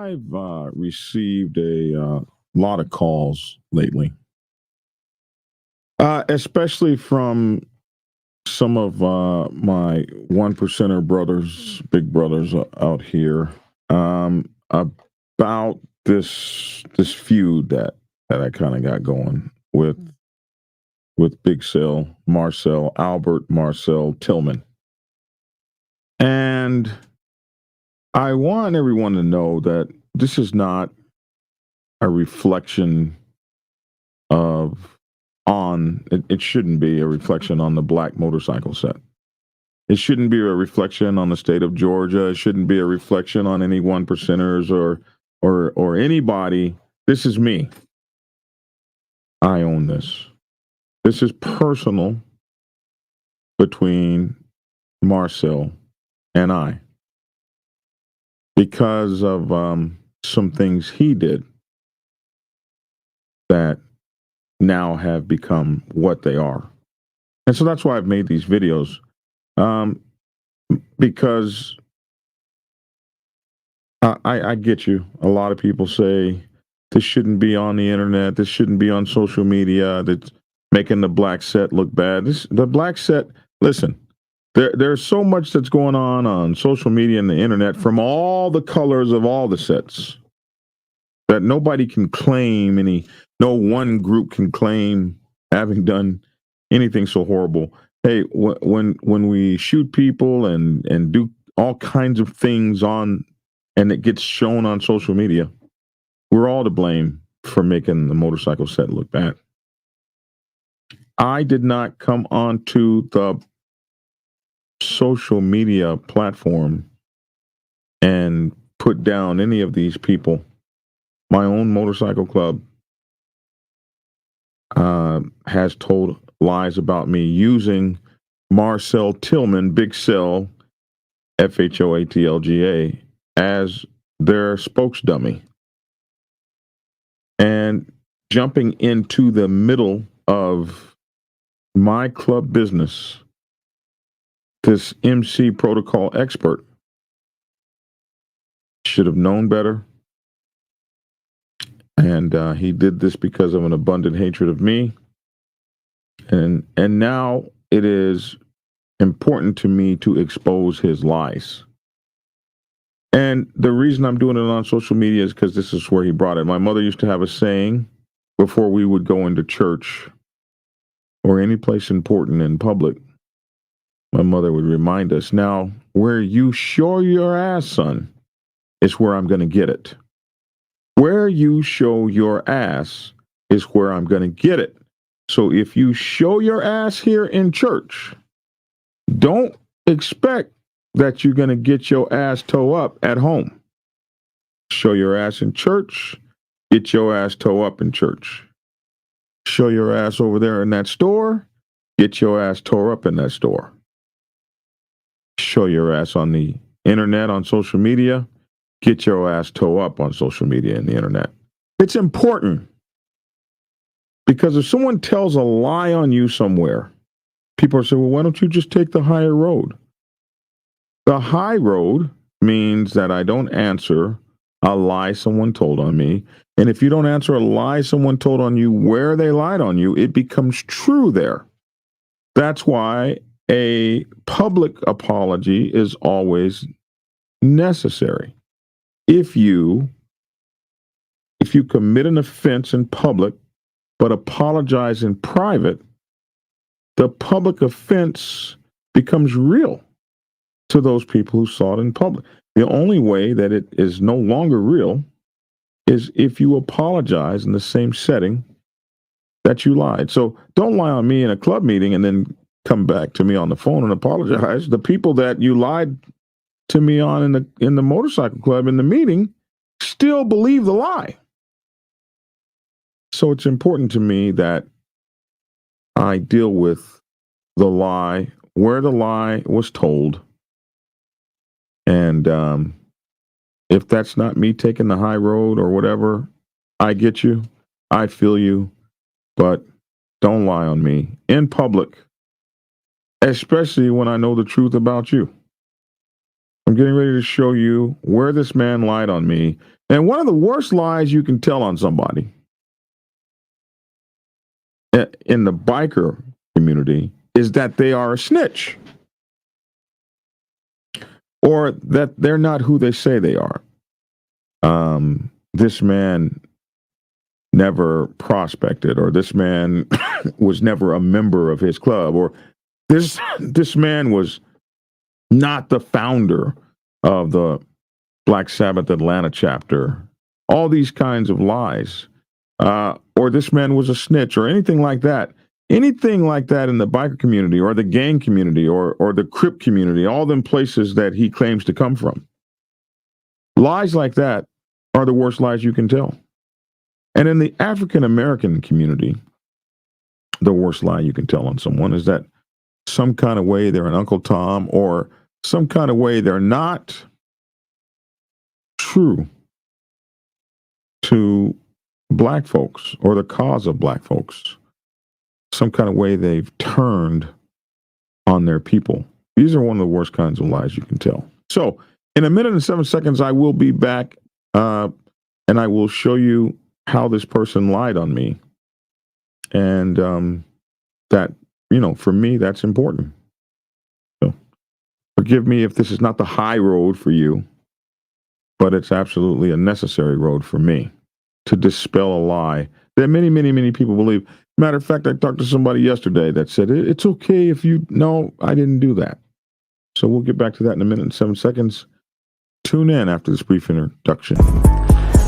I've received a lot of calls lately, especially from some of my one percenter brothers, big brothers out here, about this feud that I kind of got going with Big Cell, Albert Marcell Tillman, and I want everyone to know that this is not a reflection of it shouldn't be a reflection on the black motorcycle set. It shouldn't be a reflection on the state of Georgia. It shouldn't be a reflection on any one percenters or anybody. This is me. I own this. This is personal between Marcell and I because of some things he did that now have become what they are. And so that's why I've made these videos, because I get you. A lot of people say this shouldn't be on the internet. This shouldn't be on social media. That's making the black set look bad. The black set, listen, there's so much that's going on social media and the internet from all the colors of all the sets that nobody can claim no one group can claim having done anything so horrible. Hey, when we shoot people and do all kinds of things and it gets shown on social media, we're all to blame for making the motorcycle set look bad. I did not come onto the social media platform and put down any of these people. My own motorcycle club has told lies about me using Marcell Tillman, Big Cell, FHOATLGA, as their spokesdummy. And jumping into the middle of my club business, this MC protocol expert should have known better. And he did this because of an abundant hatred of me. And now it is important to me to expose his lies. And the reason I'm doing it on social media is because this is where he brought it. My mother used to have a saying before we would go into church or any place important in public. My mother would remind us, now, where you show your ass, son, is where I'm going to get it. Where you show your ass is where I'm going to get it. So if you show your ass here in church, don't expect that you're going to get your ass toe up at home. Show your ass in church, get your ass toe up in church. Show your ass over there in that store, get your ass tore up in that store. Show your ass on the internet, on social media, get your ass toe up on social media and the internet. It's important because if someone tells a lie on you somewhere, people are saying, well, why don't you just take the higher road? The high road means that I don't answer a lie someone told on me. And if you don't answer a lie someone told on you where they lied on you, it becomes true there. That's why a public apology is always necessary. If you commit an offense in public but apologize in private, the public offense becomes real to those people who saw it in public. The only way that it is no longer real is if you apologize in the same setting that you lied. So don't lie on me in a club meeting and then come back to me on the phone and apologize. The people that you lied to me on in the motorcycle club in the meeting still believe the lie. So it's important to me that I deal with the lie, where the lie was told. And if that's not me taking the high road or whatever, I get you. I feel you. But don't lie on me in public, especially when I know the truth about you. I'm getting ready to show you where this man lied on me. And one of the worst lies you can tell on somebody in the biker community is that they are a snitch or that they're not who they say they are. This man never prospected, or this man was never a member of his club, or this man was not the founder of the Black Sabbath Atlanta chapter. All these kinds of lies, or this man was a snitch, or anything like that. Anything like that in the biker community, or the gang community, or the Crip community, all them places that he claims to come from. Lies like that are the worst lies you can tell. And in the African American community, the worst lie you can tell on someone is that some kind of way they're an Uncle Tom, or some kind of way they're not true to black folks or the cause of black folks. Some kind of way they've turned on their people. These are one of the worst kinds of lies you can tell. So in a minute and 7 seconds, I will be back and I will show you how this person lied on me. And that, for me, that's important. So forgive me if this is not the high road for you, but it's absolutely a necessary road for me to dispel a lie that many, many, many people believe. Matter of fact, I talked to somebody yesterday that said, it's okay if no, I didn't do that. So we'll get back to that in a minute and 7 seconds. Tune in after this brief introduction.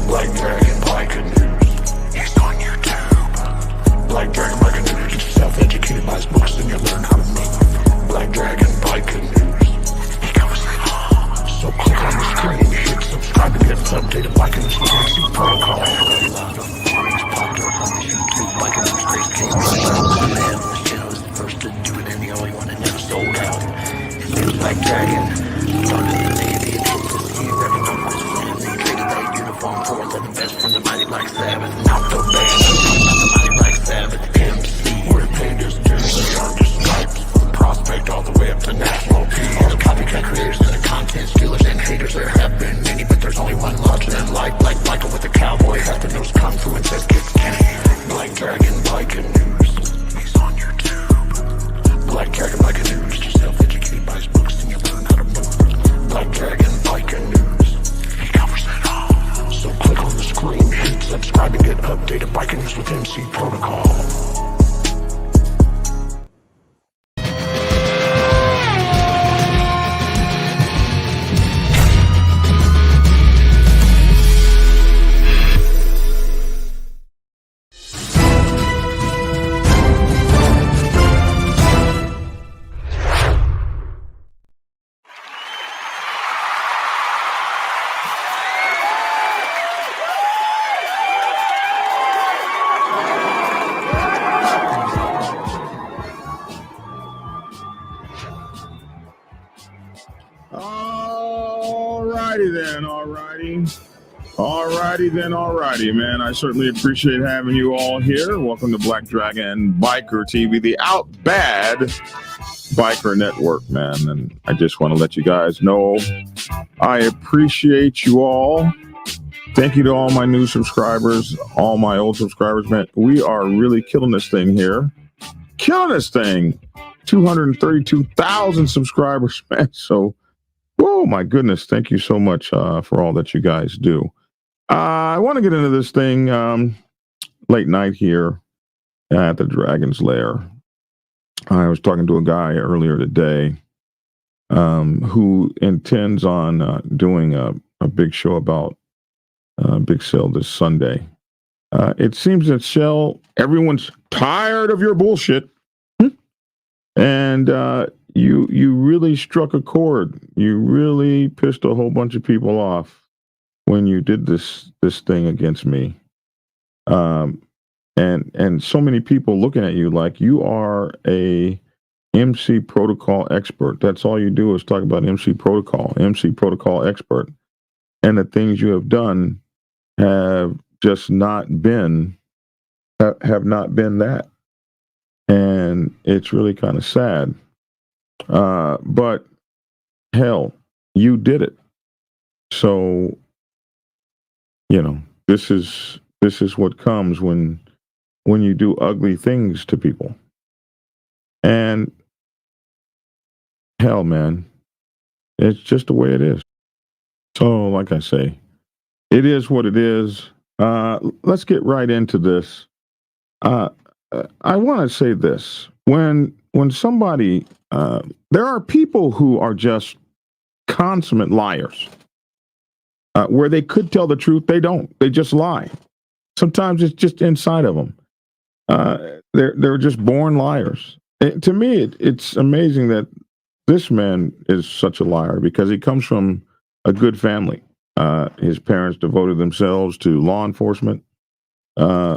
Black Dragon Biker News. He's on YouTube. Black Dragon Biker News. Get yourself educated by his books and you'll learn how to move. Black Dragon Biker News. He covers it all. So click on the screen, hit subscribe to get updated Biker News with MC Protocol. Biker News Grace King. This channel is the first to do it and the only one that never sold out. His name's Black Dragon. Started the day of the introduction. He repping on his friends. He traded that uniform for the best from the mighty Black Sabbath. Not the band, not the mighty Black Sabbath. MC, where paid his dues. He earned his stripes from prospect all the way up to national peace. All the copycat creators and the content stealers and haters. There have been many, but there's only one larger than life. Black Biker with a cowboy hat that knows kung fu and says kick Kenny. Black Dragon Biker News. He's on YouTube. Black Dragon Biker News. Just self-educated by his books and you'll learn how to move. Black Dragon Biker News. He covers it all. So click on the screen, hit subscribe and get updated Biker News with MC Protocol. Alrighty, man. I certainly appreciate having you all here. Welcome to Black Dragon Biker TV, the Out Bad Biker Network, man. And I just want to let you guys know I appreciate you all. Thank you to all my new subscribers, all my old subscribers, man. We are really killing this thing here. Killing this thing. 232,000 subscribers, man. So, whoa, my goodness. Thank you so much for all that you guys do. I want to get into this thing late night here at the Dragon's Lair. I was talking to a guy earlier today who intends on doing a big show about Big Sale this Sunday. It seems that Shell, everyone's tired of your bullshit, and you really struck a chord. You really pissed a whole bunch of people off when you did this thing against me, and so many people looking at you like you are a MC protocol expert. That's all you do is talk about MC protocol expert, and the things you have done have just not been that, and it's really kind of sad. But hell, you did it. So, this is what comes when you do ugly things to people. And hell, man, it's just the way it is. So, like I say, it is what it is. Let's get right into this. I want to say this: when somebody, there are people who are just consummate liars, where they could tell the truth, they don't. They just lie. Sometimes it's just inside of them. They're just born liars. To me, it's amazing that this man is such a liar because he comes from a good family. His parents devoted themselves to law enforcement.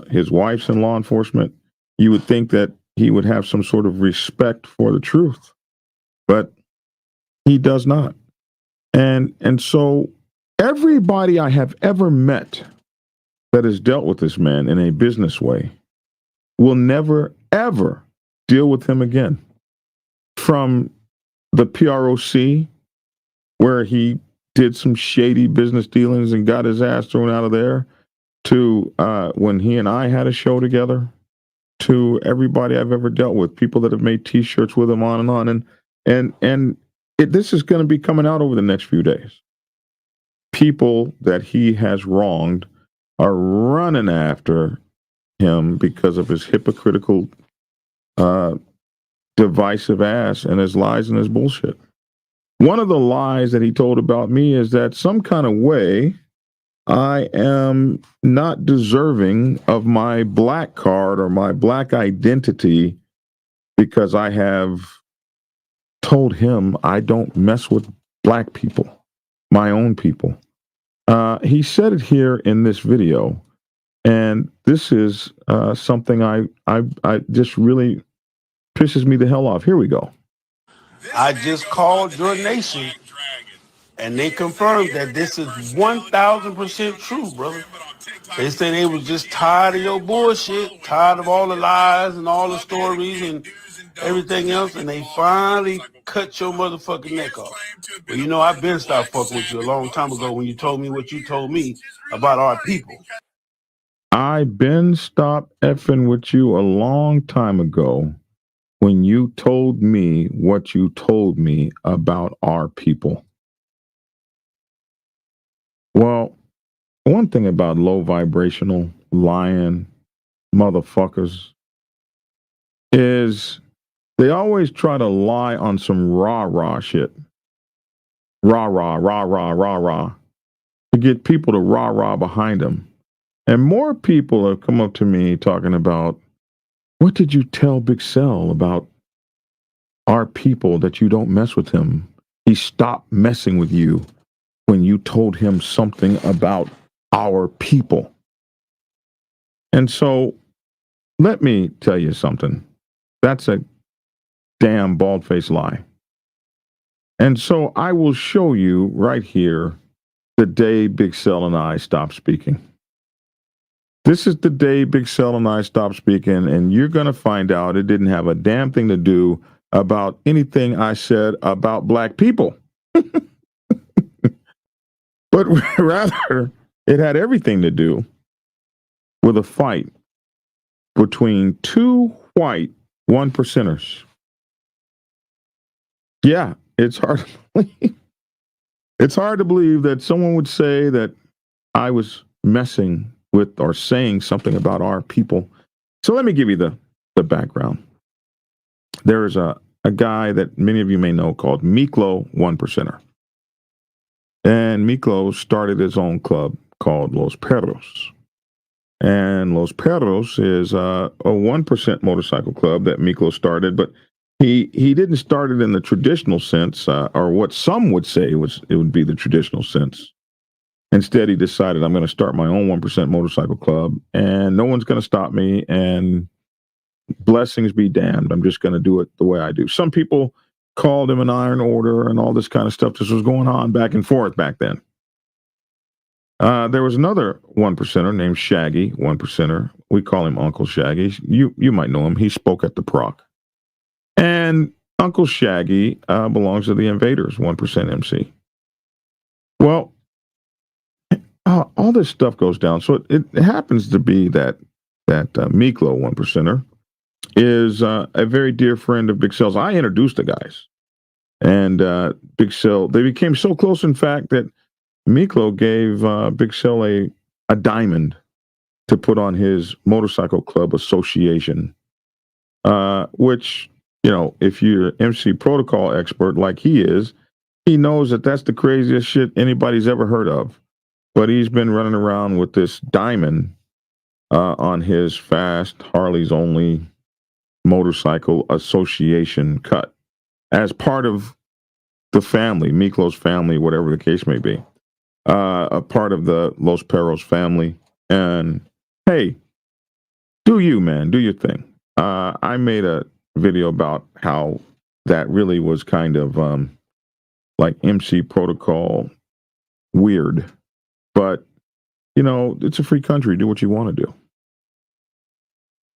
His wife's in law enforcement. You would think that he would have some sort of respect for the truth, but he does not. And so everybody I have ever met that has dealt with this man in a business way will never, ever deal with him again. From the PROC, where he did some shady business dealings and got his ass thrown out of there, to when he and I had a show together, to everybody I've ever dealt with, people that have made T-shirts with him, on and on. And this is going to be coming out over the next few days. People that he has wronged are running after him because of his hypocritical, divisive ass and his lies and his bullshit. One of the lies that he told about me is that some kind of way I am not deserving of my black card or my black identity because I have told him I don't mess with black people, my own people. He said it here in this video, and this is something I just really pisses me the hell off. Here we go. I just called your nation, and they confirmed that this is 1,000% true, brother. They say they was just tired of your bullshit, tired of all the lies and all the stories and everything else, and they finally cut your motherfucking neck off. Well, you know, I've been stopped fucking with you a long time ago when you told me what you told me about our people. I been stopped effing with you a long time ago when you told me what you told me about our people. Well, one thing about low vibrational lying motherfuckers is they always try to lie on some rah-rah shit. Rah-rah, rah-rah, rah-rah. To get people to rah-rah behind them. And more people have come up to me talking about, what did you tell Big Cell about our people that you don't mess with him? He stopped messing with you when you told him something about our people. And so let me tell you something. That's a damn bald-faced lie. And so I will show you right here the day Big Cell and I stopped speaking. This is the day Big Cell and I stopped speaking, and you're going to find out it didn't have a damn thing to do about anything I said about black people. But rather, it had everything to do with a fight between two white 1%ers. Yeah, it's hard to believe. It's hard to believe that someone would say that I was messing with or saying something about our people. So let me give you the background. There is a guy that many of you may know called Miklo 1%er. And Miklo started his own club called Los Perros. And Los Perros is a 1% motorcycle club that Miklo started, but he didn't start it in the traditional sense, or what some would say it would be the traditional sense. Instead, he decided, I'm going to start my own 1% motorcycle club, and no one's going to stop me, and blessings be damned. I'm just going to do it the way I do. Some people called him an iron order and all this kind of stuff. This was going on back and forth back then. There was another 1%er named Shaggy, 1%er. We call him Uncle Shaggy. You might know him. He spoke at the Proc. And Uncle Shaggy belongs to the Invaders, 1% MC. Well, all this stuff goes down. So it happens to be that Miklo, one percenter, is a very dear friend of Big Cell's. I introduced the guys, and Big Cell, they became so close, in fact, that Miklo gave Big Cell a diamond to put on his motorcycle club association, which, if you're an MC protocol expert like he is, he knows that that's the craziest shit anybody's ever heard of. But he's been running around with this diamond on his fast Harleys only motorcycle association cut as part of the family, Miklo's family, whatever the case may be, a part of the Los Perros family. And hey, do you, man, do your thing. I made a video about how that really was kind of like MC protocol weird. But, it's a free country. Do what you want to do.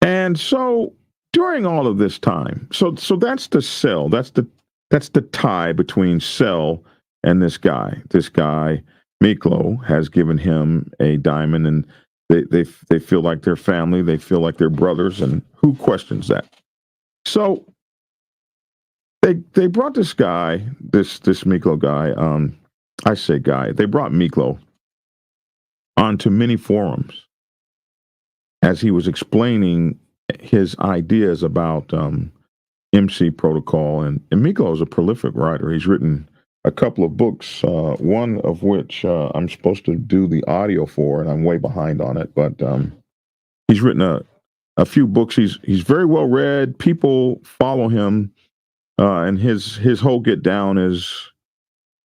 And so during all of this time, so that's the Cell. That's the tie between Cell and this guy. This guy, Miklo, has given him a diamond, and they feel like they're family. They feel like they're brothers, and who questions that? So they brought this guy, this Miklo guy. I say guy. They brought Miklo onto many forums as he was explaining his ideas about MC protocol. And Miklo is a prolific writer. He's written a couple of books, one of which I'm supposed to do the audio for, and I'm way behind on it. But he's written a few books. He's very well read. People follow him, and his whole get down is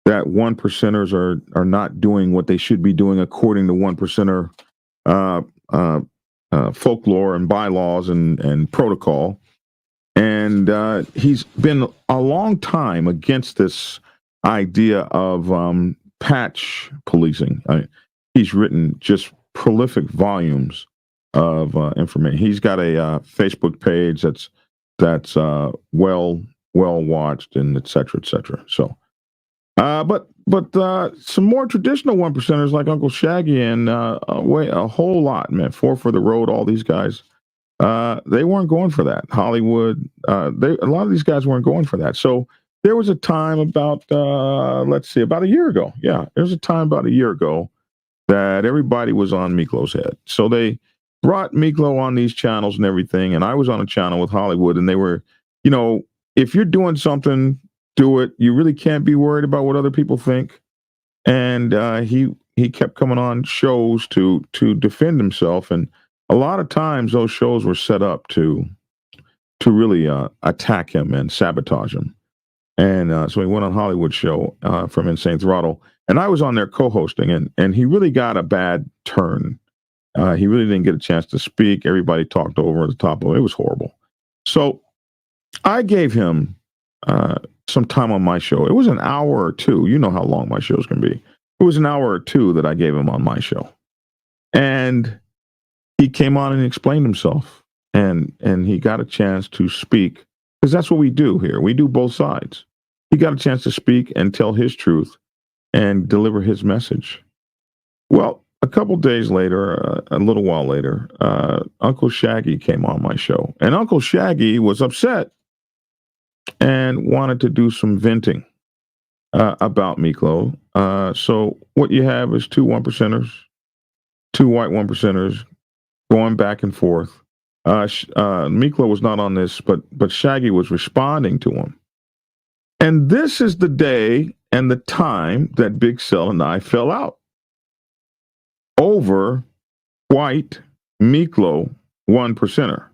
that one percenters are not doing what they should be doing according to one percenter folklore and bylaws and protocol. And he's been a long time against this idea of patch policing. He's written just prolific volumes of information. He's got a Facebook page that's well watched, and et cetera, et cetera. So. But some more traditional one percenters like Uncle Shaggy and a whole lot, man, Four for the Road, all these guys, they weren't going for that. Hollywood, a lot of these guys weren't going for that. So there was a time about a year ago. Yeah, there was a time about a year ago that everybody was on Miklo's head. So they brought Miklo on these channels and everything, and I was on a channel with Hollywood, and they were, if you're doing something, do it. You really can't be worried about what other people think. And he kept coming on shows to defend himself, and a lot of times those shows were set up to really attack him and sabotage him. And so he went on Hollywood show from Insane Throttle, and I was on there co-hosting, and he really got a bad turn. He really didn't get a chance to speak. Everybody talked over the top of it. It was horrible. So I gave him some time on my show. It was an hour or two. You know how long my shows can be. It was an hour or two that I gave him on my show. And he came on and explained himself. And he got a chance to speak, because that's what we do here. We do both sides. He got a chance to speak and tell his truth and deliver his message. Well, a couple days later, a little while later, Uncle Shaggy came on my show. And Uncle Shaggy was upset and wanted to do some venting about Miklo. So what you have is two one percenters, two white one percenters going back and forth. Miklo was not on this, but Shaggy was responding to him. And this is the day and the time that Big Cell and I fell out over white Miklo one percenter.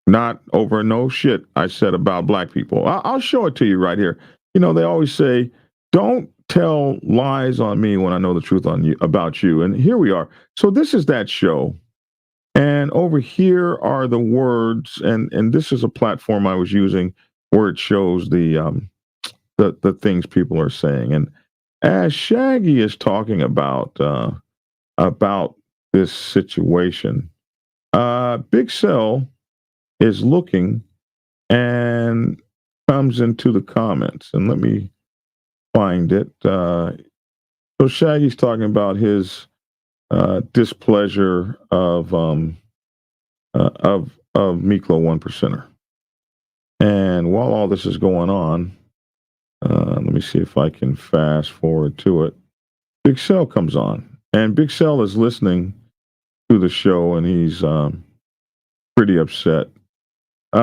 Not over no shit I said about black people. I'll show it to you right here. They always say, don't tell lies on me when I know the truth on you about you. And here we are. So this is that show. And over here are the words. And this is a platform I was using where it shows the things people are saying. And as Shaggy is talking about this situation, Big Cell is looking and comes into the comments. And let me find it. So Shaggy's talking about his displeasure of Miklo One Percenter. And while all this is going on, let me see if I can fast forward to it. Big Cell comes on, and Big Cell is listening to the show, and he's pretty upset.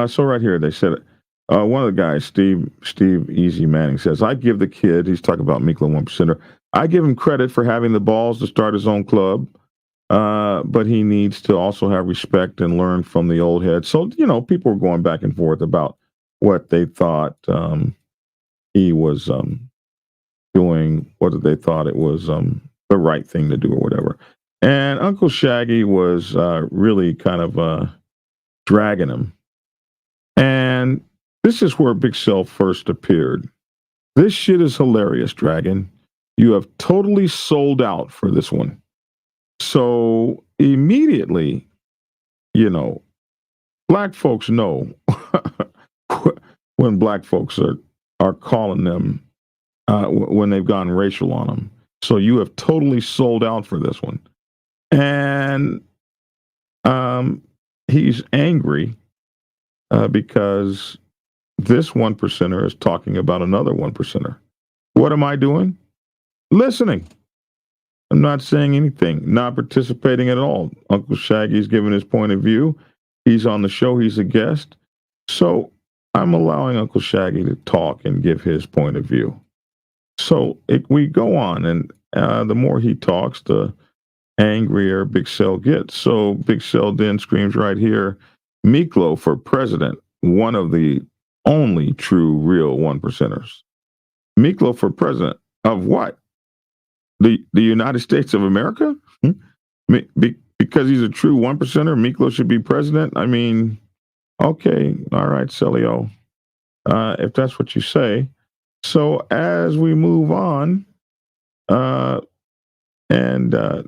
So right here, they said, one of the guys, Steve Easy Manning, says, I give the kid, he's talking about Miklo One Percenter, I give him credit for having the balls to start his own club, but he needs to also have respect and learn from the old head. So, people were going back and forth about what they thought he was doing, whether they thought it was the right thing to do or whatever. And Uncle Shaggy was really kind of dragging him. And this is where Big Cell first appeared. This shit is hilarious, Dragon. You have totally sold out for this one. So immediately, black folks know when black folks are calling them when they've gone racial on them. So you have totally sold out for this one. And he's angry because this one percenter is talking about another one percenter. What am I doing? Listening. I'm not saying anything, not participating at all. Uncle Shaggy's giving his point of view. He's on the show. He's a guest. So I'm allowing Uncle Shaggy to talk and give his point of view. So we go on, and the more he talks, the angrier Big Cell gets. So Big Cell then screams right here, Miklo for president, one of the only true real one percenters. Miklo for president of what? The United States of America? Because he's a true one percenter, Miklo should be president? I mean, okay, all right, Celio, if that's what you say. So as we move on, and the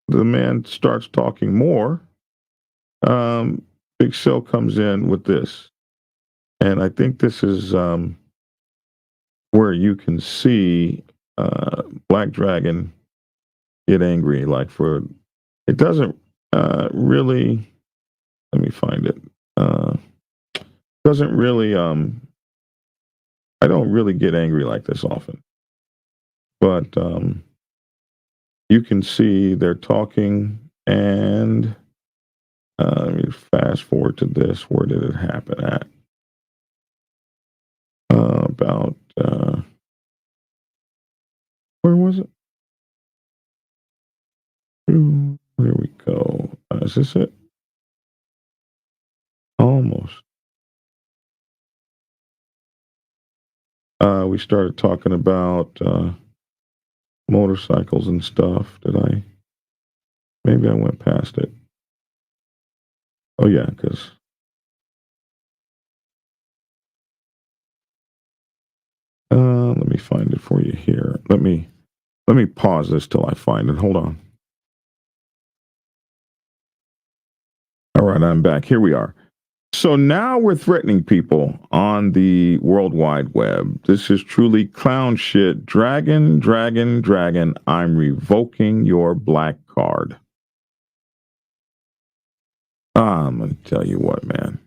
man starts talking more, Big Cell comes in with this. And I think this is where you can see Black Dragon get angry. It doesn't really, let me find it. Doesn't really, I don't really get angry like this often. But you can see they're talking, and let me fast forward to this. Where did it happen at? Where was it? There we go. Is this it? Almost. We started talking about motorcycles and stuff. Maybe I went past it. Oh yeah, because let me find it for you here. Let me pause this till I find it. Hold on. All right, I'm back. Here we are. So now we're threatening people on the World Wide Web. This is truly clown shit. Dragon, I'm revoking your black card. I'm going to tell you what, man.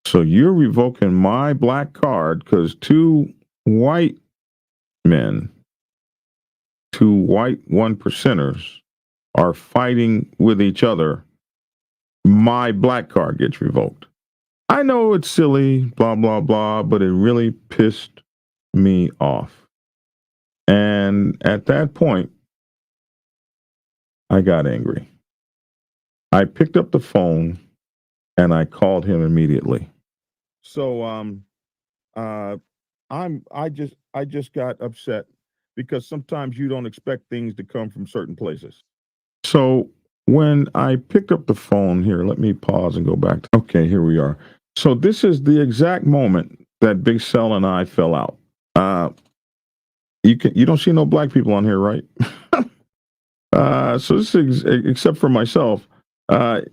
So you're revoking my black card because two white men, two white one percenters are fighting with each other. My black card gets revoked. I know it's silly, blah, blah, blah, but it really pissed me off. And at that point, I got angry. I picked up the phone and I called him immediately. So I just got upset because sometimes you don't expect things to come from certain places. So when I picked up the phone here, let me pause and go back. Okay, here we are. So this is the exact moment that Big Cell and I fell out. You don't see no black people on here, right? So this is except for myself. So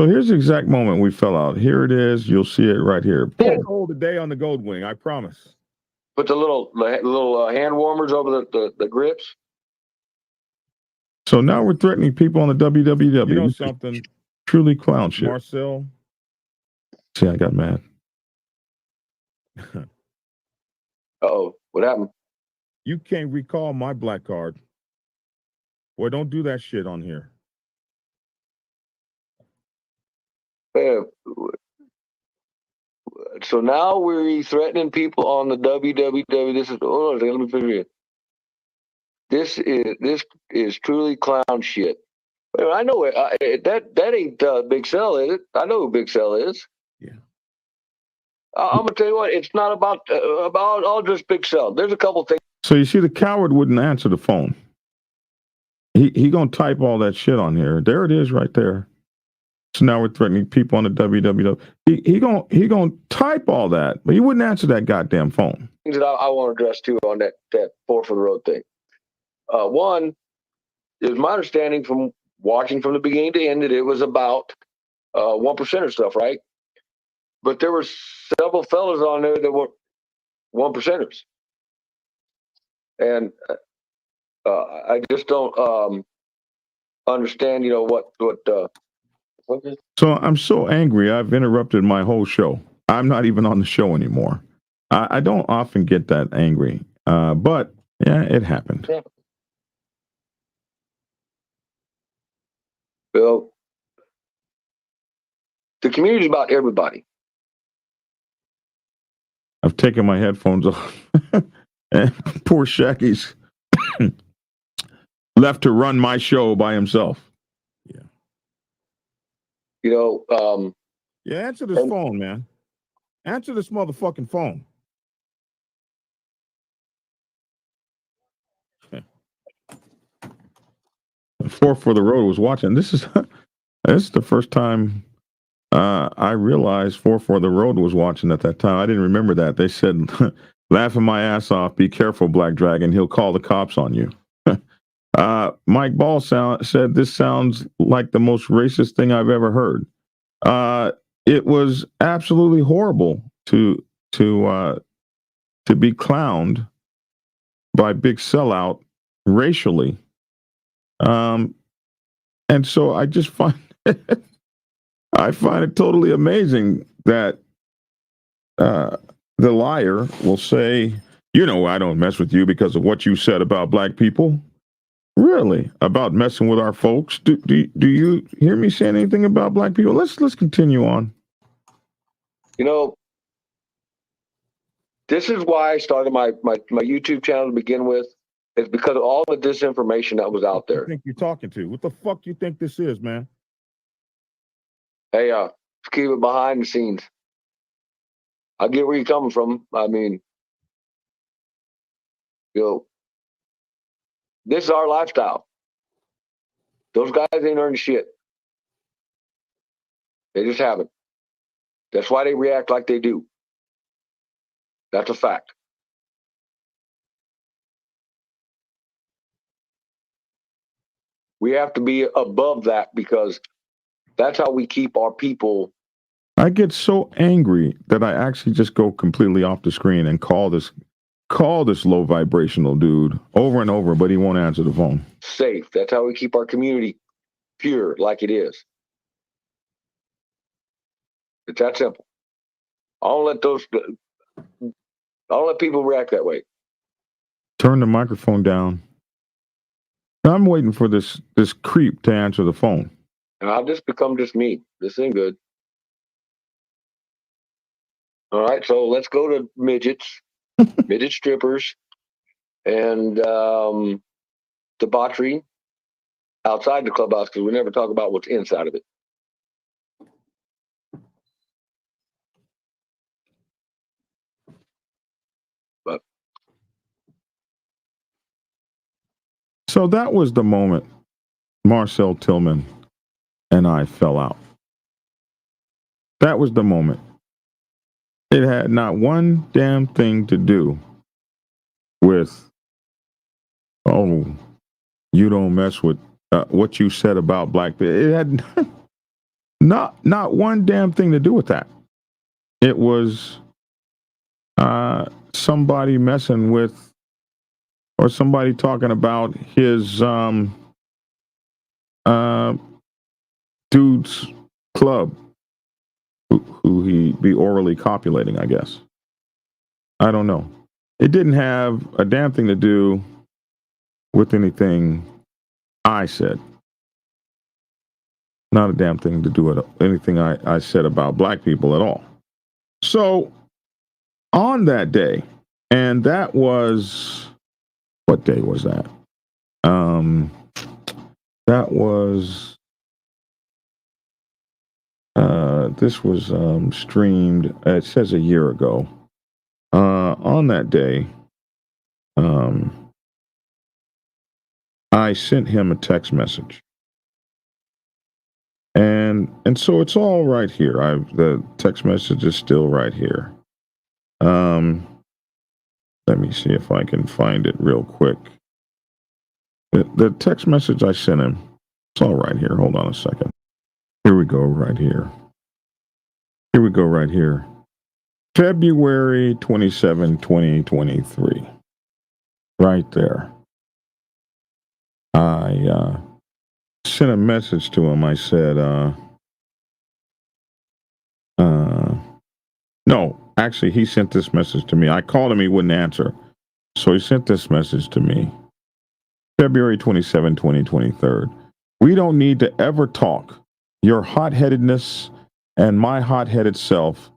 here's the exact moment we fell out. Here it is. You'll see it right here. Hold today on the Gold Wing, I promise. Put the little hand warmers over the grips. So now we're threatening people on the www. You know something? Truly clown shit. Marcell. See, I got mad. Uh-oh. What happened? You can't recall my black card. Boy, don't do that shit on here. So now we're threatening people on the www. This is, hold on a second, let me figure it. This is truly clown shit. I know it. That ain't Big Cell, is it? I know who Big Cell is. Yeah. I'm gonna tell you what. It's not about all just Big Cell. There's a couple things. So you see, the coward wouldn't answer the phone. He gonna type all that shit on here. There it is, right there. So now we're threatening people on the www. He gonna type all that, but he wouldn't answer that goddamn phone. Things that I want to address too on that 4 for the road thing. One is my understanding from watching from the beginning to end that it was about 1% stuff, right? But there were several fellas on there that were 1%ers, and I just don't understand. You know what is? So I'm so angry. I've interrupted my whole show. I'm not even on the show anymore. I don't often get that angry, but yeah, it happened. Yeah. Well, the community is about everybody. I've taken my headphones off, and poor Shaggy's left to run my show by himself. Yeah. You know. Yeah, answer this phone, man. Answer this motherfucking phone. 4 for the road was watching. This is the first time I realized 4 for the road was watching at that time. I didn't remember that. They said, laughing my ass off, be careful, Black Dragon. He'll call the cops on you. Mike Ball said this sounds like the most racist thing I've ever heard. It was absolutely horrible to be clowned by Big Sellout racially. And so I just find I find it totally amazing that the liar will say, I don't mess with you because of what you said about black people. Really? About messing with our folks? Do you hear me saying anything about black people? Let's continue on. This is why I started my YouTube channel to begin with. It's because of all the disinformation that was out there. What do you think you're talking to? What the fuck you think this is, man? Hey, let's keep it behind the scenes. I get where you're coming from. I mean, this is our lifestyle. Those guys ain't earned shit. They just haven't. That's why they react like they do. That's a fact. We have to be above that because that's how we keep our people. I get so angry that I actually just go completely off the screen and call this low vibrational dude over and over, but he won't answer the phone. Safe. That's how we keep our community pure, like it is. It's that simple. I don't let people react that way. Turn the microphone down. I'm waiting for this creep to answer the phone. And I've just become just me. This ain't good. All right, so let's go to midgets, midget strippers, and debauchery outside the clubhouse because we never talk about what's inside of it. But so that was the moment Marcell Tillman and I fell out. That was the moment. It had not one damn thing to do with, you don't mess with what you said about black people. It had not one damn thing to do with that. It was somebody messing with, or somebody talking about his dude's club who he be orally copulating, I guess. I don't know. It didn't have a damn thing to do with anything I said. Not a damn thing to do with anything I said about black people at all. So on that day, and that was, what day was that? That was, this was streamed, it says a year ago. On that day, I sent him a text message. And so it's all right here. The text message is still right here. Let me see if I can find it real quick. The text message I sent him, it's all right here. Hold on a second. Here we go, right here. Here we go, right here. February 27, 2023. Right there. I sent a message to him. I said, no, actually, he sent this message to me. I called him, he wouldn't answer. So he sent this message to me. February 27, 2023. We don't need to ever talk. Your hot-headedness and my hot-headed self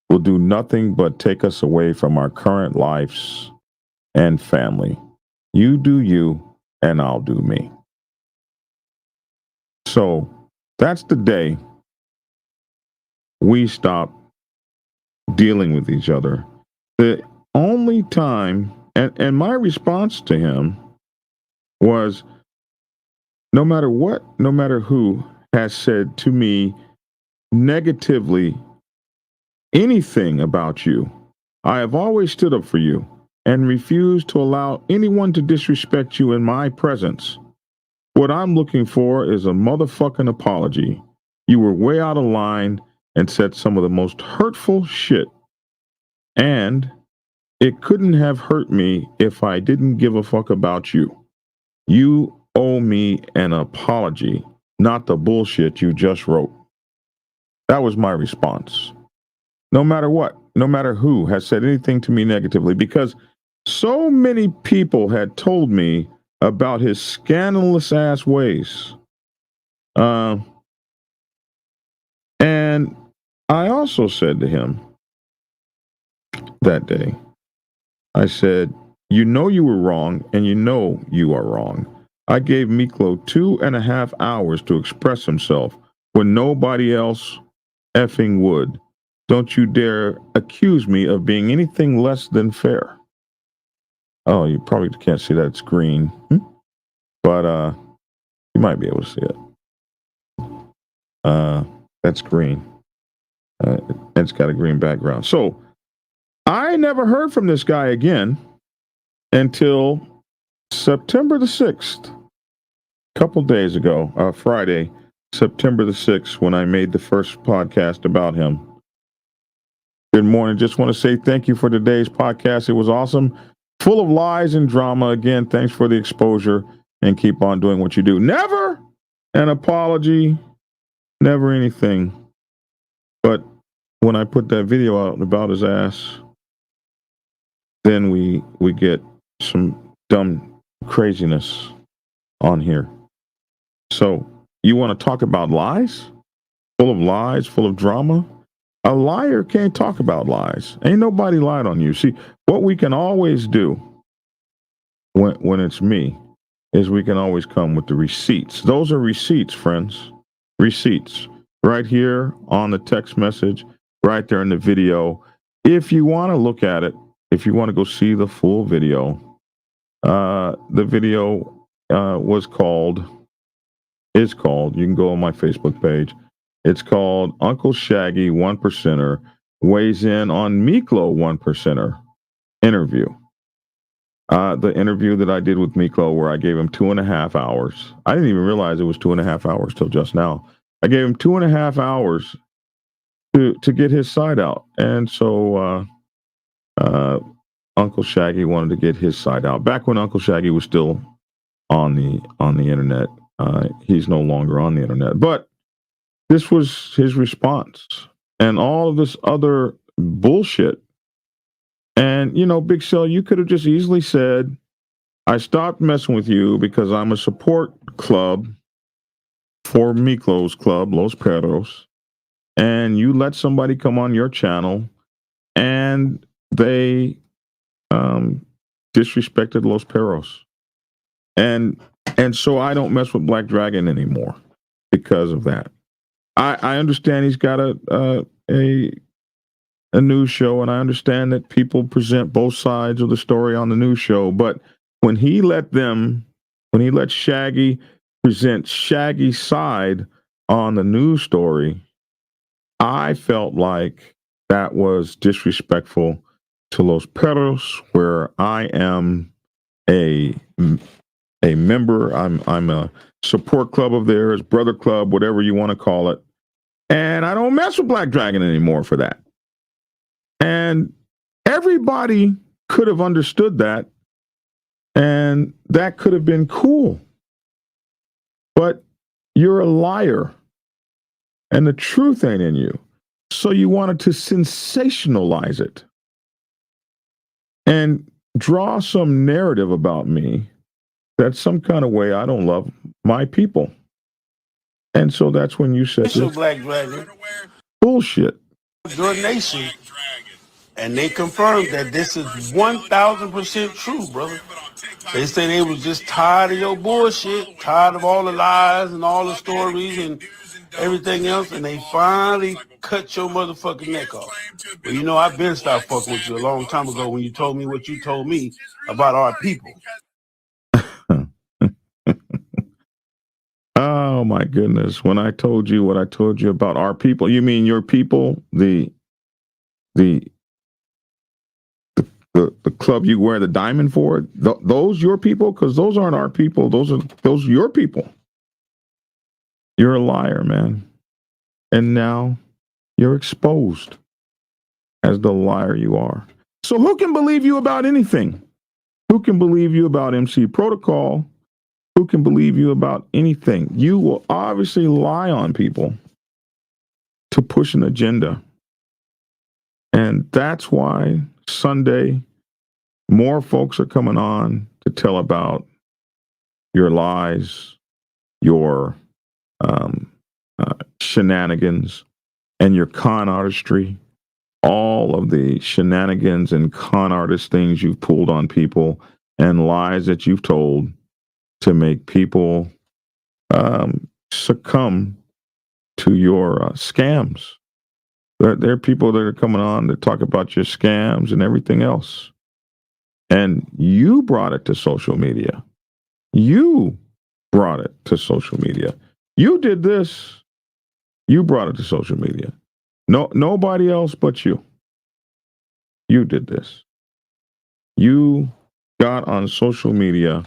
will do nothing but take us away from our current lives and family. You do you, and I'll do me. So that's the day we stop dealing with each other. The only time, and my response to him was, no matter what, no matter who has said to me negatively anything about you, I have always stood up for you and refused to allow anyone to disrespect you in my presence. What I'm looking for is a motherfucking apology. You were way out of line and said some of the most hurtful shit. And it couldn't have hurt me if I didn't give a fuck about you. You owe me an apology, not the bullshit you just wrote. That was my response. No matter what, no matter who has said anything to me negatively, because so many people had told me about his scandalous ass ways. And I also said to him that day, I said, you know you were wrong, and you know you are wrong. I gave Miklo 2.5 hours to express himself when nobody else effing would. Don't you dare accuse me of being anything less than fair. Oh, you probably can't see that, it's green. But you might be able to see it. That's green. It's got a green background. So I never heard from this guy again until September the 6th, a couple days ago, Friday, September the 6th, when I made the first podcast about him. Good morning. Just want to say thank you for today's podcast. It was awesome. Full of lies and drama. Again, thanks for the exposure and keep on doing what you do. Never an apology, never anything. But when I put that video out about his ass, then we get some dumb craziness on here. So you want to talk about lies? Full of lies, full of drama? A liar can't talk about lies. Ain't nobody lied on you. See, what we can always do when it's me is we can always come with the receipts. Those are receipts, friends. Receipts. Right here on the text message, right there in the video. If you want to look at it, if you want to go see the full video, the video is called, you can go on my Facebook page. It's called Uncle Shaggy 1%er weighs in on Miklo 1%er interview. The interview that I did with Miklo where I gave him 2.5 hours. I didn't even realize it was 2.5 hours till just now. I gave him 2.5 hours to get his side out. And so Uncle Shaggy wanted to get his side out. Back when Uncle Shaggy was still on the internet. He's no longer on the internet. But this was his response, and all of this other bullshit. And, Big Cell, you could have just easily said, I stopped messing with you because I'm a support club for Miklo's club, Los Perros, and you let somebody come on your channel and they disrespected Los Perros. And so I don't mess with Black Dragon anymore because of that. I understand he's got a news show, and I understand that people present both sides of the story on the news show. But when he let Shaggy present Shaggy's side on the news story, I felt like that was disrespectful to Los Perros, where I am a member. I'm a support club of theirs, brother club, whatever you want to call it. And I don't mess with Black Dragon anymore for that. And everybody could have understood that, and that could have been cool. But you're a liar, and the truth ain't in you. So you wanted to sensationalize it and draw some narrative about me that some kind of way I don't love my people. And so that's when you said, Black Dragon. Bullshit. Your nation. And they confirmed that this is 1,000% true, brother. They say they was just tired of your bullshit, tired of all the lies and all the stories and everything else, and they finally cut your motherfucking neck off. Well, I've been stopped fucking with you a long time ago when you told me what you told me about our people. Oh my goodness. When I told you what I told you about our people, you mean your people, the club you wear the diamond for, those your people? Because those aren't our people. Those are your people. You're a liar, man. And now you're exposed as the liar you are. So who can believe you about anything? Who can believe you about MC Protocol? Who can believe you about anything? You will obviously lie on people to push an agenda. And that's why Sunday, more folks are coming on to tell about your lies, your shenanigans, and your con artistry. All of the shenanigans and con artist things you've pulled on people and lies that you've told to make people succumb to your scams. There are people that are coming on to talk about your scams and everything else. And you brought it to social media. You brought it to social media. You did this. You brought it to social media. Nobody else but you. You did this. You got on social media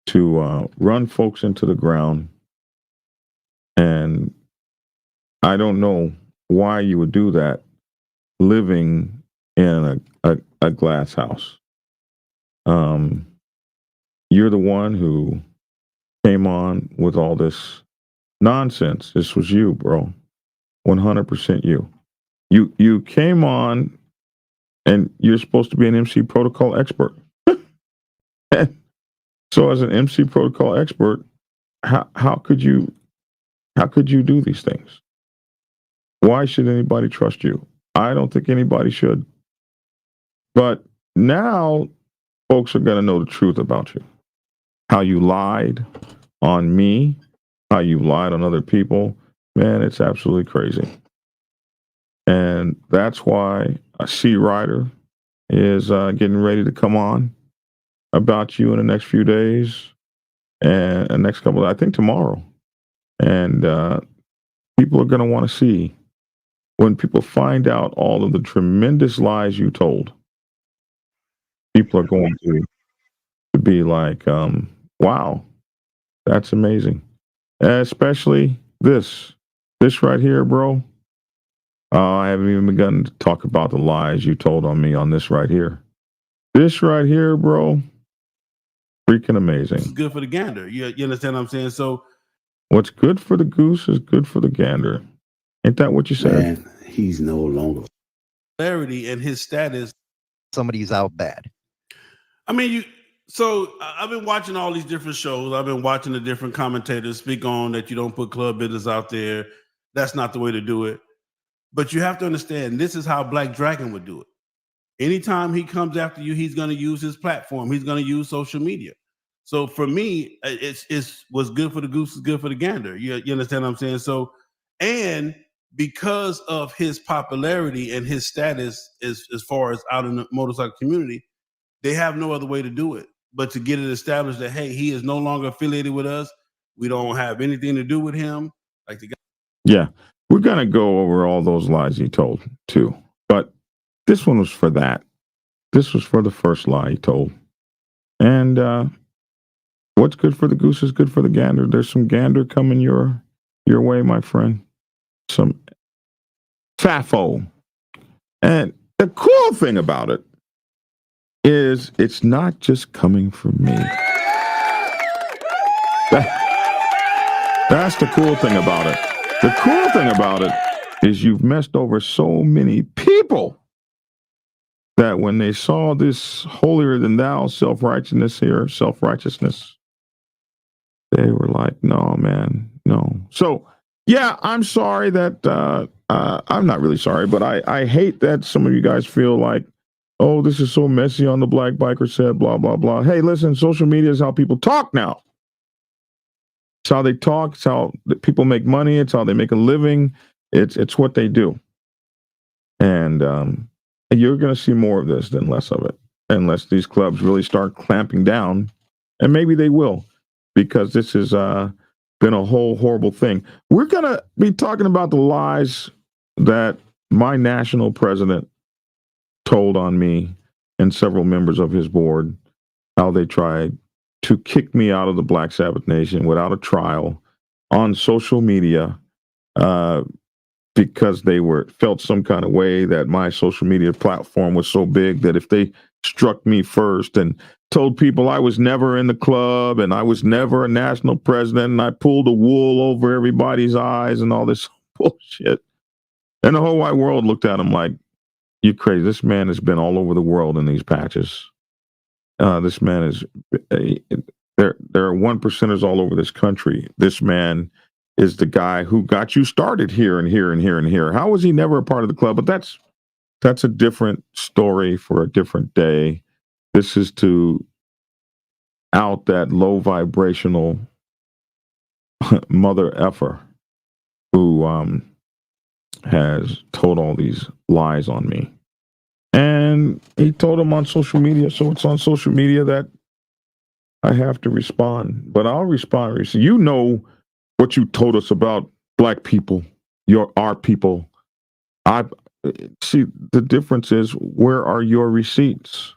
to run folks into the ground. And I don't know why you would do that living in a glass house. You're the one who came on with all this nonsense. This was you, bro. 100% you. You came on and you're supposed to be an MC protocol expert. So as an MC protocol expert, how could you do these things? Why should anybody trust you? I don't think anybody should. But now folks are going to know the truth about you. How you lied on me, how you lied on other people. Man, it's absolutely crazy. And that's why a C Rider is getting ready to come on about you in the next few days and the next couple, I think tomorrow. And people are going to want to see when people find out all of the tremendous lies you told. People are going to be like, wow, that's amazing. Especially this right here, bro. I haven't even begun to talk about the lies you told on me on this right here. This right here, bro, freaking amazing. It's good for the gander. You understand what I'm saying? So What's good for the goose is good for the gander. Ain't that what you said? Man, he's no longer. Clarity and his status. Somebody's out bad. I mean, I've been watching all these different shows. I've been watching the different commentators speak on that you don't put club business out there. That's not the way to do it. But you have to understand, this is how Black Dragon would do it. Anytime he comes after you, he's going to use his platform. He's going to use social media. So for me, it's what's good for the goose is good for the gander. You understand what I'm saying? So, and because of his popularity and his status as far as out in the motorcycle community, they have no other way to do it but to get it established that, hey, he is no longer affiliated with us. We don't have anything to do with him. Like the guy. Yeah, we're going to go over all those lies he told, too. But this one was for that. This was for the first lie he told. And what's good for the goose is good for the gander. There's some gander coming your way, my friend. Some FAFO. And the cool thing about it is it's not just coming from me. That's the cool thing about it. The cool thing about it is you've messed over so many people that when they saw this holier than thou self-righteousness, they were like, no, man, no. So, yeah, I'm sorry that, I'm not really sorry, but I hate that some of you guys feel like, oh, this is so messy on the Black Biker said, blah, blah, blah. Hey, listen, social media is how people talk now. It's how they talk. It's how people make money. It's how they make a living. It's what they do. And you're going to see more of this than less of it, unless these clubs really start clamping down. And maybe they will, because this has been a whole horrible thing. We're going to be talking about the lies that my national president told on me and several members of his board, how they tried to kick me out of the Black Sabbath Nation without a trial on social media because they felt some kind of way that my social media platform was so big that if they struck me first and told people I was never in the club and I was never a national president and I pulled the wool over everybody's eyes and all this bullshit. And the whole wide world looked at him like, you crazy. This man has been all over the world in these patches. This man is, there are one percenters all over this country. This man is the guy who got you started here and here and here and here. How was he never a part of the club? But that's a different story for a different day. This is to out that low vibrational mother effer who has told all these lies on me. And he told them on social media, so it's on social media that I have to respond. But I'll respond. So you know what you told us about Black people, our people. I see the difference is, where are your receipts?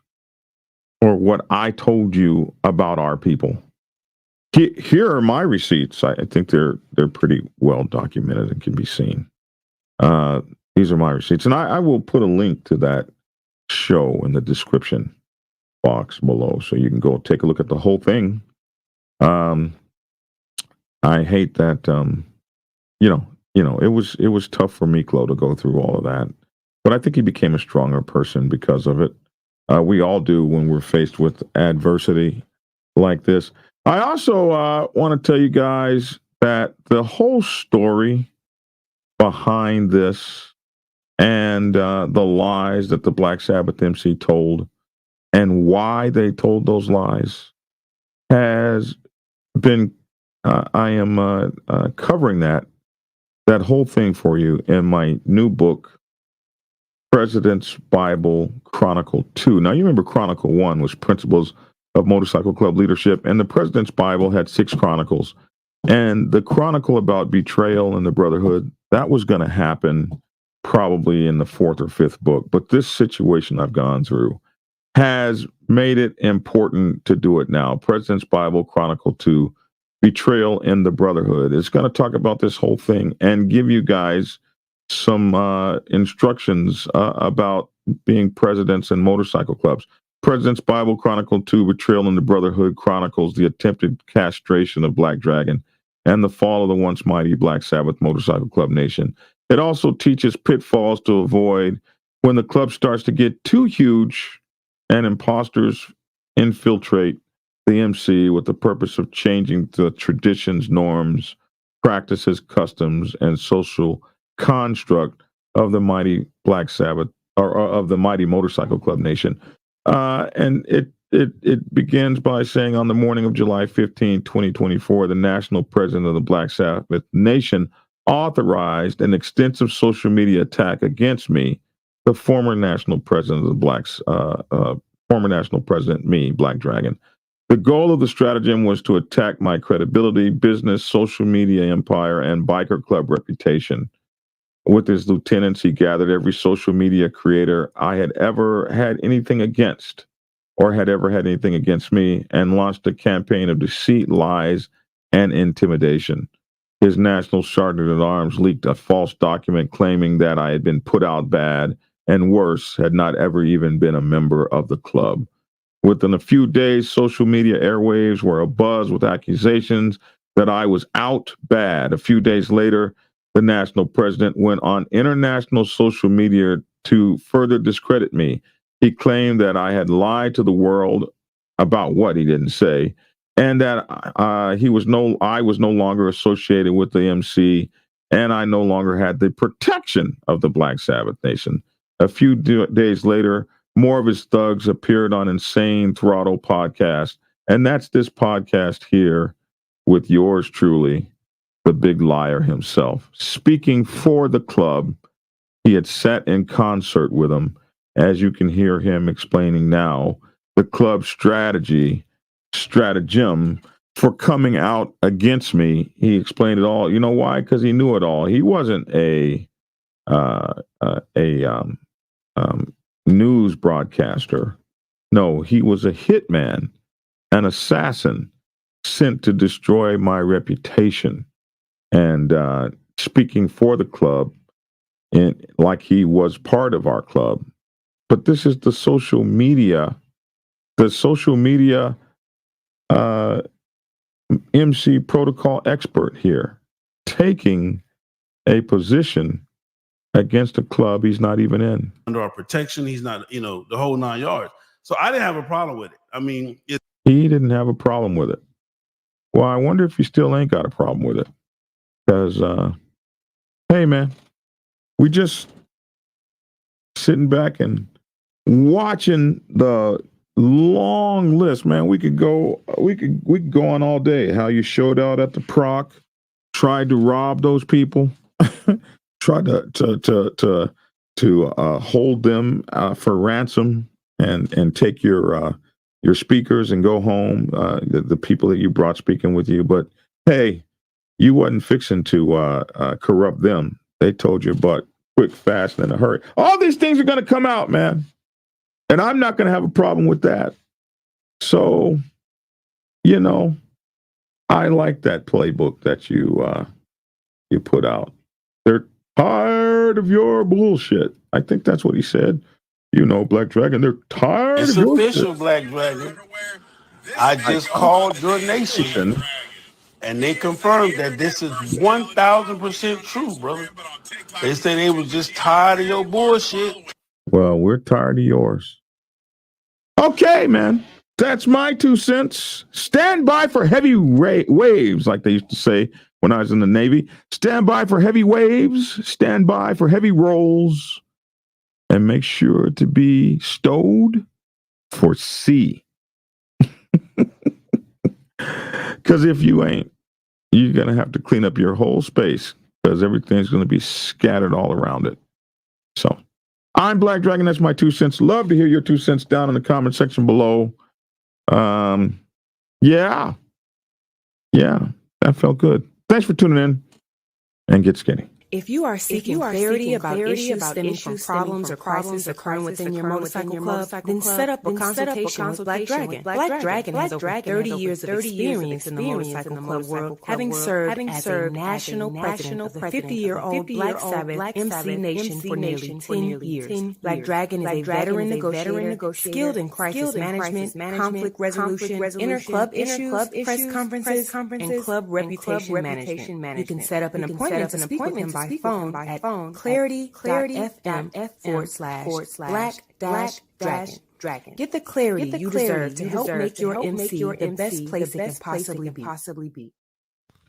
Or what I told you about our people. Here are my receipts. I think they're pretty well documented and can be seen. These are my receipts. And I will put a link to that show in the description box below, so you can go take a look at the whole thing. I hate that, it was tough for Miklo to go through all of that, but I think he became a stronger person because of it. We all do when we're faced with adversity like this. I also want to tell you guys that the whole story behind this and the lies that the Black Sabbath MC told and why they told those lies has been, I am covering that whole thing for you in my new book, President's Bible Chronicle 2. Now, you remember Chronicle 1 was Principles of Motorcycle Club Leadership, and the President's Bible had 6 chronicles. And the chronicle about betrayal and the brotherhood, that was going to happen probably in the 4th or 5th book. But this situation I've gone through has made it important to do it now. President's Bible Chronicle 2, Betrayal in the Brotherhood. It's going to talk about this whole thing and give you guys some instructions about being presidents in motorcycle clubs. President's Bible Chronicle 2, Betrayal in the Brotherhood, chronicles the attempted castration of Black Dragon and the fall of the once mighty Black Sabbath Motorcycle Club Nation. It also teaches pitfalls to avoid when the club starts to get too huge and imposters infiltrate the MC with the purpose of changing the traditions, norms, practices, customs, and social construct of the mighty Black Sabbath or of the mighty Motorcycle Club Nation. And it begins by saying on the morning of July 15, 2024, the national president of the Black Sabbath Nation authorized an extensive social media attack against me, the former national president of the Blacks, former national president, me, Black Dragon. The goal of the stratagem was to attack my credibility, business, social media empire, and biker club reputation. With his lieutenants, he gathered every social media creator I had ever had anything against or had ever had anything against me and launched a campaign of deceit, lies, and intimidation. His national sergeant at arms leaked a false document claiming that I had been put out bad and worse, had not ever even been a member of the club. Within a few days, social media airwaves were abuzz with accusations that I was out bad. A few days later, the national president went on international social media to further discredit me. He claimed that I had lied to the world about what he didn't say, and that I was no longer associated with the MC, and I no longer had the protection of the Black Sabbath Nation. A few days later, more of his thugs appeared on Insane Throttle podcast, and that's this podcast here with yours truly, the big liar himself, speaking for the club. He had sat in concert with him, as you can hear him explaining now, the club's stratagem for coming out against me. He explained it all. You know why? Because he knew it all. He wasn't a news broadcaster. No, he was a hitman, an assassin sent to destroy my reputation, and speaking for the club like he was part of our club. But this is the social media MC protocol expert here, taking a position against a club he's not even in. Under our protection, he's not, the whole 9 yards. So I didn't have a problem with it. I mean, he didn't have a problem with it. Well, I wonder if he still ain't got a problem with it. Because, hey, man, we just sitting back and watching the long list, man. We could go on all day. How you showed out at the proc, tried to rob those people, tried to hold them for ransom and take your speakers and go home. The people that you brought speaking with you, but hey, you wasn't fixing to corrupt them. They told your butt quick, fast, and in a hurry. All these things are going to come out, man. And I'm not going to have a problem with that. So, I like that playbook that you put out. They're tired of your bullshit. I think that's what he said. Black Dragon, they're tired it's of your official, shit. Black Dragon. I just called your nation, and they confirmed that this is 1,000% true, brother. They said they was just tired of your bullshit. Well, we're tired of yours. Okay, man. That's my 2 cents. Stand by for heavy waves, like they used to say when I was in the Navy. Stand by for heavy waves. Stand by for heavy rolls. And make sure to be stowed for sea. Because if you ain't, you're going to have to clean up your whole space because everything's going to be scattered all around it. So I'm Black Dragon. That's my 2 cents. Love to hear your 2 cents down in the comment section below. Yeah, that felt good. Thanks for tuning in and get skinny. If you are seeking clarity about issues stemming from problems or crises occurring within your motorcycle club, then set up a consultation with Black Dragon. Black Dragon has over 30 years of experience in the motorcycle club world, having served as a national president of the 50-year-old Black Sabbath MC Nation for nearly 10 years. Black Dragon is a veteran negotiator, skilled in crisis management, conflict resolution, inter-club issues, press conferences, and club reputation management. You can set up an appointment to speak with him by phone at clarity.fm/black-dragon. Get the clarity you deserve to help make your MC the best place it can possibly be.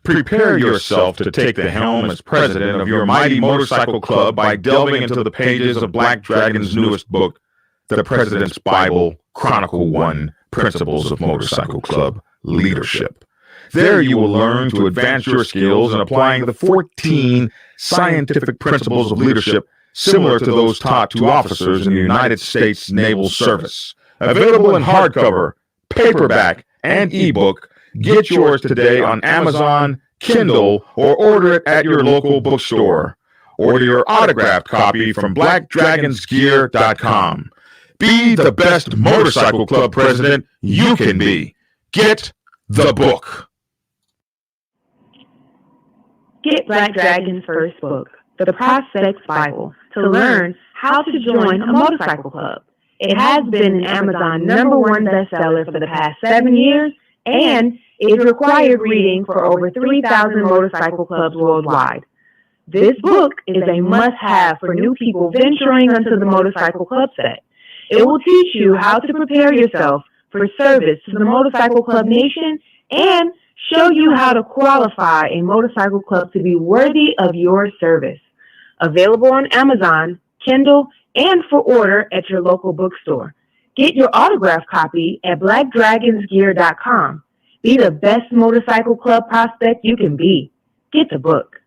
Prepare yourself to take the helm as president of your mighty motorcycle club by delving into the pages of Black Dragon's newest book, The President's Bible, Chronicle 1, Principles of Motorcycle Club Leadership. There you will learn to advance your skills in applying the 14 scientific principles of leadership similar to those taught to officers in the United States Naval Service. Available in hardcover, paperback, and ebook. Get yours today on Amazon, Kindle, or order it at your local bookstore. Order your autographed copy from blackdragonsgear.com. Be the best motorcycle club president you can be. Get the book. Get Black Dragon's first book, The Prospect's Bible, to learn how to join a motorcycle club. It has been an Amazon #1 bestseller for the past 7 years and is required reading for over 3,000 motorcycle clubs worldwide. This book is a must-have for new people venturing into the motorcycle club set. It will teach you how to prepare yourself for service to the motorcycle club nation and show you how to qualify a motorcycle club to be worthy of your service. Available on Amazon, Kindle, and for order at your local bookstore. Get your autographed copy at blackdragonsgear.com. Be the best motorcycle club prospect you can be. Get the book.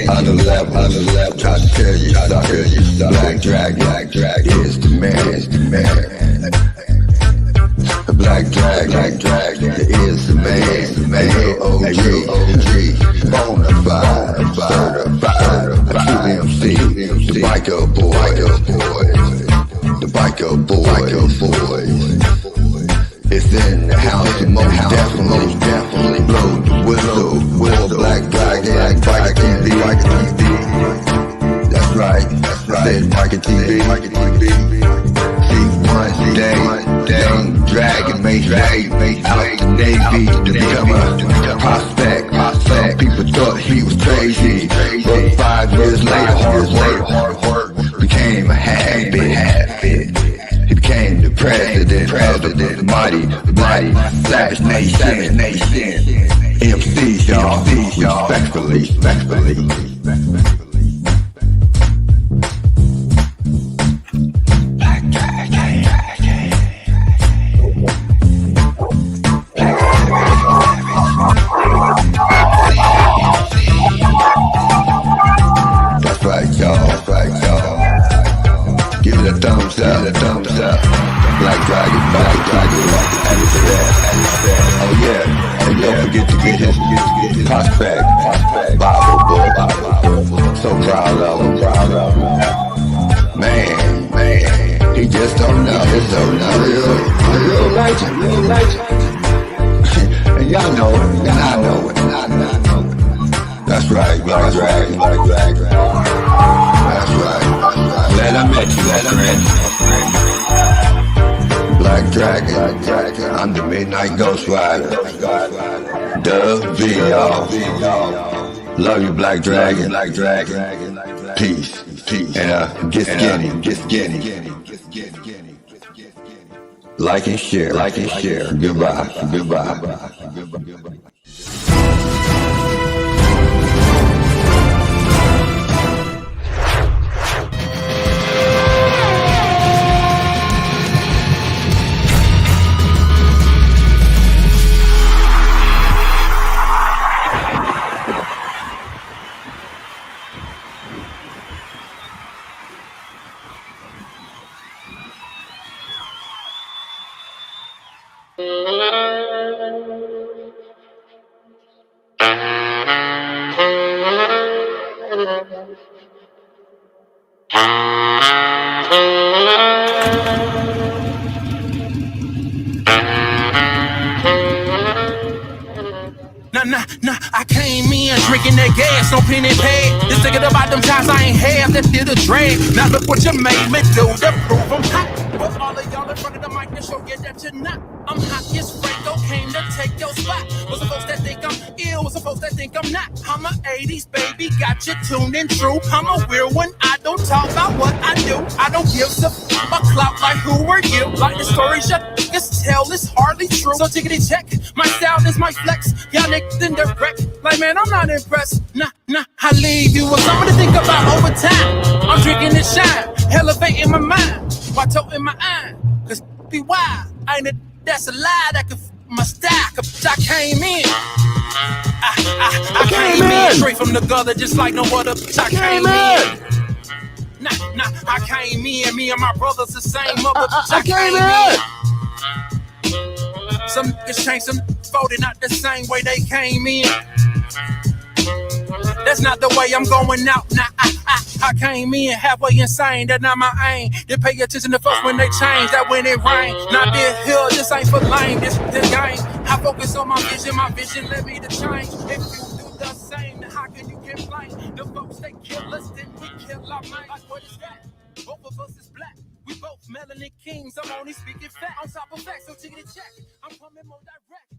On the left, try to tell you, Black Dragon is the man. The Black Dragon is the man. OG, bonafide, certified, a true MC, the biker boy. It's in the house, and most definitely blow the whistle. Black Dragon, Biker TV. That's right. I said Biker TV. See one day, Dragon made way out the Navy to become a prospect. Some people thought he was crazy, but 5 years later, hard work became a habit. He became the president of the mighty Savage Nation. MCs, y'all, respectfully. Black Dragon. That's right, y'all. Give it a thumbs up. Black Dragon, and it's that. Oh yeah, and don't forget to get his prospect Bible book. So proud of him. Man, he just don't know. Real legend. And y'all know it, and I know it. That's right, Black Dragon. That's right. Glad I met you, my friend. Black Dragon, I'm the Midnight Ghost Rider. Dub V, y'all. Love you, Black Dragon. Peace. And get skinny. Like and share. Goodbye. Nah, I came in drinking that gas, no penny pad. Just thinking about them times I ain't have that did a drag. Now look what you made me do to prove I'm hot. But all of y'all in front of the mic to show you that you're not. I'm hot as Franco, came to take your spot. Was some folks that think I'm ill, was some folks that think I'm not. I'm a 80s baby, got you tuned in true. I'm a weird one, I don't talk about what I do. I don't give a clout like who are you? Like the stories you niggas tell is hardly true. So tickety check, my style is my flex. Y'all niggas in the wreck. Like man, I'm not impressed. Nah, I leave you with something to think about over time. I'm drinking this shine, elevating my mind. While toting my eye, cause be wild. Ain't it, that's a lie that could my style. Cause I came in. I came in straight from the gutter, just like no other bitch. I came in. Nah, I came in. Me and my brothers the same mother. I came in. Some niggas changed, some folded not the same way they came in. That's not the way I'm going out. Nah, I came in halfway insane. That's not my aim. They pay attention to folks when they change. That when it rain. Not this hill, this ain't for lame. This game. I focus on my vision led me to change. If you do the same, then how can you complain? The folks they kill us, then we kill our mind. Like what is that? Both of us is black. We both melanin kings. I'm only speaking fact. On top of facts, so tickety check. I'm coming more direct.